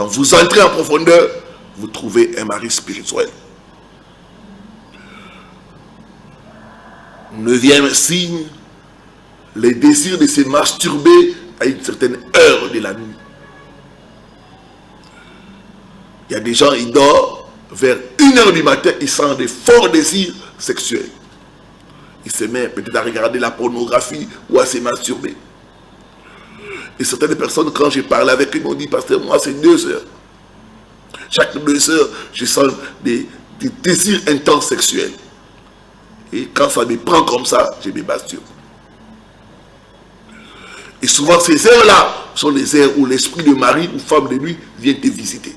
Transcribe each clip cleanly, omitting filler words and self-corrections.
Quand vous entrez en profondeur, vous trouvez un mari spirituel. 9e signe, les désirs de se masturber à une certaine heure de la nuit. Il y a des gens, ils dorment, vers 1h du matin, ils sentent des forts désirs sexuels. Ils se mettent peut-être à regarder la pornographie ou à se masturber. Et certaines personnes, quand j'ai parlé avec eux, ils m'ont dit, pasteur, moi c'est 2 heures. Chaque 2 heures, je sens des désirs intenses sexuels. Et quand ça me prend comme ça, je me masturbe. Et souvent, ces heures-là sont les heures où l'esprit de mari ou femme de nuit vient te visiter.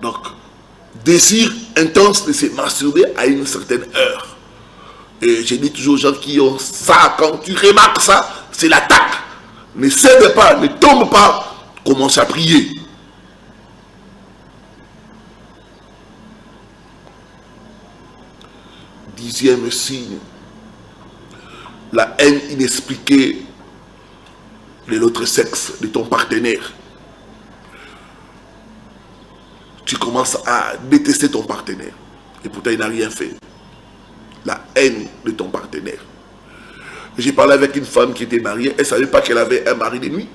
Donc, désir intense de se masturber à une certaine heure. Et je dis toujours aux gens qui ont ça, quand tu remarques ça, c'est l'attaque. Ne cède pas, ne tombe pas, commence à prier. Dixième signe, la haine inexpliquée de l'autre sexe, de ton partenaire. Tu commences à détester ton partenaire. Et pourtant, il n'a rien fait. La haine de ton partenaire. J'ai parlé avec une femme qui était mariée. Elle ne savait pas qu'elle avait un mari de nuit.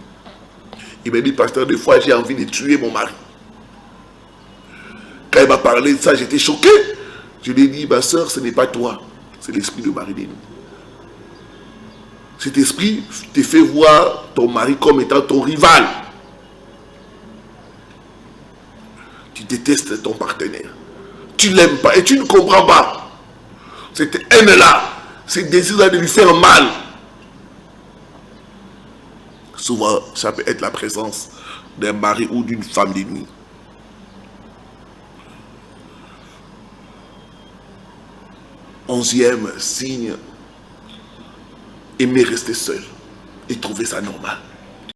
Il m'a dit, pasteur, des fois, j'ai envie de tuer mon mari. Quand elle m'a parlé de ça, j'étais choqué. Je lui ai dit, ma soeur, ce n'est pas toi. C'est l'esprit de mari de nuit. Cet esprit te fait voir ton mari comme étant ton rival. Tu détestes ton partenaire. Tu ne l'aimes pas et tu ne comprends pas. Cette haine-là, ce désir-là de lui faire mal. Souvent, ça peut être la présence d'un mari ou d'une femme de nuit. Onzième signe, aimer rester seul et trouver ça normal.